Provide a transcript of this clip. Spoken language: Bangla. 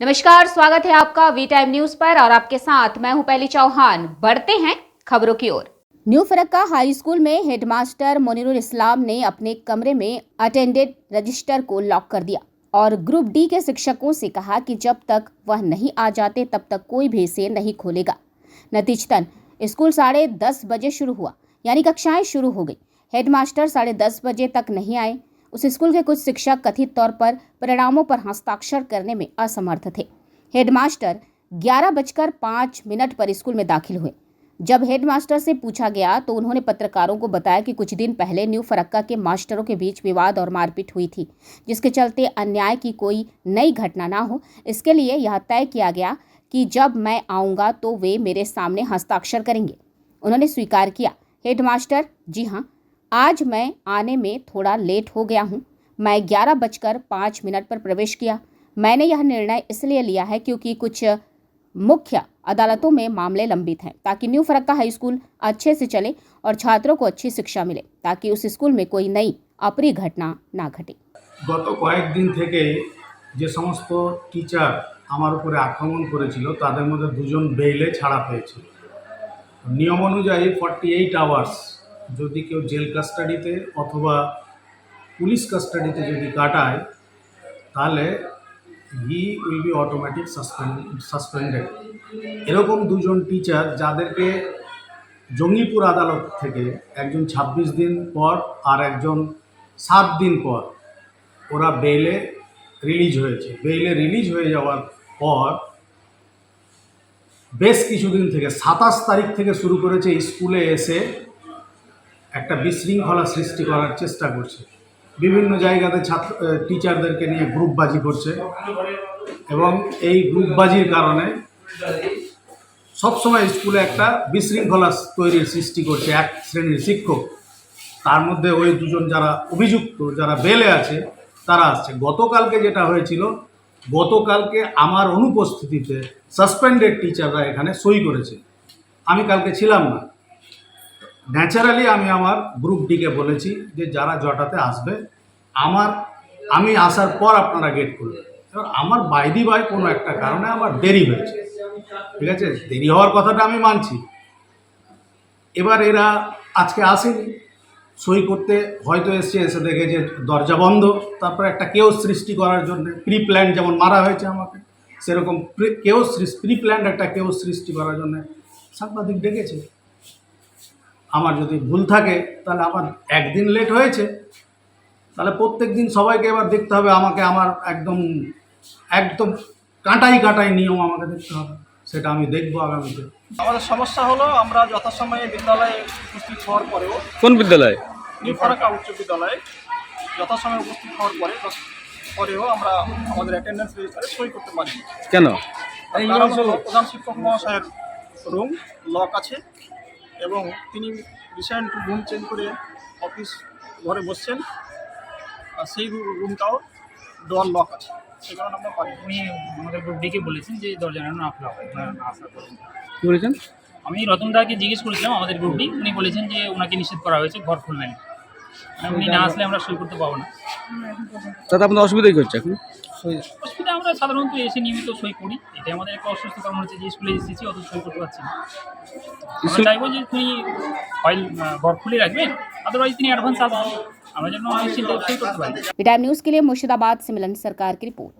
नमस्कार, स्वागत है आपका वी टाइम न्यूज पर और आपके साथ मैं हूं पहली चौहान। बढ़ते हैं खबरों की ओर। न्यू फरक्का हाई स्कूल में हेडमास्टर मोनिरुल इस्लाम ने अपने कमरे में अटेंडेंट रजिस्टर को लॉक कर दिया और ग्रुप डी के शिक्षकों से कहा कि जब तक वह नहीं आ जाते तब तक कोई भी इसे नहीं खोलेगा। नतीजतन स्कूल 10:30 बजे शुरू हुआ, यानी कक्षाएं शुरू हो गई। हेडमास्टर 10:30 बजे तक नहीं आए। उस स्कूल के कुछ शिक्षक कथित तौर पर परिणामों पर हस्ताक्षर करने में असमर्थ थे। हेडमास्टर 11:05 पर स्कूल में दाखिल हुए। जब हेडमास्टर से पूछा गया तो उन्होंने पत्रकारों को बताया कि कुछ दिन पहले न्यू फरक्का के मास्टरों के बीच विवाद और मारपीट हुई थी, जिसके चलते अन्याय की कोई नई घटना ना हो, इसके लिए यह तय किया गया कि जब मैं आऊँगा तो वे मेरे सामने हस्ताक्षर करेंगे। उन्होंने स्वीकार किया। हेडमास्टर: जी हाँ, आज मैं आने में थोड़ा लेट हो गया हूँ। मैं 11:05 पर प्रवेश किया। मैंने यह निर्णय इसलिए लिया है क्योंकि कुछ मुख्य अदालतों में मामले लंबित हैं, ताकि न्यू फरक्का हाई स्कूल अच्छे से चले और छात्रों को अच्छी शिक्षा मिले, ताकि उस स्कूल में कोई नई अप्रिय घटना ना घटे। গত কয়েকদিন থেকে যে সমস্ত টিচার আমার উপরে আক্রমণ করেছিল তাদের মধ্যে দুজন বেইলে ছাড়া পেয়েছে। নিয়ম অনুযায়ী 48 আওয়ার্স যদি কেউ জেল কাস্টাডিতে অথবা পুলিশ কাস্টাডিতে যদি কাটায় তাহলে he will be automatic suspended. এরকম দুজন টিচার যাদেরকে জঙ্গিপুর আদালত থেকে একজন 26 দিন পর আর একজন 7 দিন পর ওরা বেইলে রিলিজ হয়েছে। বেইলে রিলিজ হয়ে যাওয়ার পর বেশ কিছুদিন থেকে 27 তারিখ থেকে শুরু করেছে স্কুলে এসে একটা বিশৃঙ্খলা সৃষ্টি করার চেষ্টা করছে। বিভিন্ন জায়গাতে টিচারদেরকে নিয়ে গ্রুপবাজি করছে এবং এই গ্রুপবাজির কারণে সবসময় স্কুলে একটা বিশৃঙ্খলা তৈরির সৃষ্টি করছে এক শ্রেণীর শিক্ষক। তার মধ্যে ওই দুজন যারা অভিযুক্ত, যারা বেলে আছে, তারা আসছে। গতকালকে যেটা হয়েছিল, গতকালকে আমার অনুপস্থিতিতে সাসপেন্ডেড টিচাররা এখানে সই করেছে। আমি কালকে ছিলাম না। ন্যাচারালি আমি আমার গ্রুপ ডিকে বলেছি যে যারা জটাতে আসবে আমি আসার পর আপনারা গেট করবেন। এবার আমার বাইদি বাই কোনো একটা কারণে আমার দেরি হয়েছে, ঠিক আছে, দেরি হওয়ার কথাটা আমি মানছি। এবার এরা আজকে আসেনি সই করতে, হয়তো এসে দেখে যে দরজা বন্ধ, তারপরে একটা কেওস সৃষ্টি করার জন্য প্রি প্ল্যান যেমন মারা হয়েছে আমাকে, সেরকম প্রি প্ল্যান একটা কেওস সৃষ্টি করার জন্য সাংবাদিক ডেকেছে। আমার যদি ভুল থাকে তাহলে আমার একদিন লেট হয়েছে, তাহলে প্রত্যেক দিন সবাইকে এবার দেখতে হবে আমাকে, আমার একদম একদম কাঁটাই নিয়ম আমাকে দেখতে হবে, সেটা আমি দেখবো আগামীতে। আমাদের সমস্যা হলো আমরা যথাসময়ে বিদ্যালয়ে উপস্থিত হওয়ার পরেও, কোন বিদ্যালয়? নিউ ফারাক্কা উচ্চ বিদ্যালয়ে যথাসময়ে উপস্থিত হওয়ার পরেও আমরা আমাদের অ্যাটেন্ডেন্স রেজিস্টারে সই করতে পারি। কেন? কারণ হলো প্রধান শিক্ষক মহাশয়ের রুম লক আছে এবং তিনি রিসেন্ট রুম চেঞ্জ করে অফিস ঘরে বসছেন, আর সেই রুমটাও ডোর লক আছে, সেই কারণে আমরা পারি। উনি আমাদের গ্রুপ ডিকে বলেছেন যে দরজা না খোলা হয়, আশা করেন। কি বলেছেন? আমি রতনদাকে জিজ্ঞেস করেছিলাম আমাদের গ্রুপ ডি, উনি বলেছেন যে ওনাকে নিষেধ করা হয়েছে ঘর খুলবেন, উনি না আসলে আমরা সই করতে পাবো না। তাতে আপনার অসুবিধাই করছে এখন? অসুবিধা, আমরা সাধারণত এসে নিয়মিত সই করি, এটা আমাদের একটা অসুস্থ কারণ হচ্ছে যে স্কুলে এসেছি অত সই করতে পারছি না। আমরা চাইবো যে তিনি ফাইল ঘর খুলে রাখবেন, আদারওয়াইজ তিনি অ্যাডভান্স আসবেন, আমরা যেন নিশ্চিন্তে সই করতে পারি। वी टाइम न्यूज के लिए मुर्शिदाबाद से मिलन सरकार की रिपोर्ट।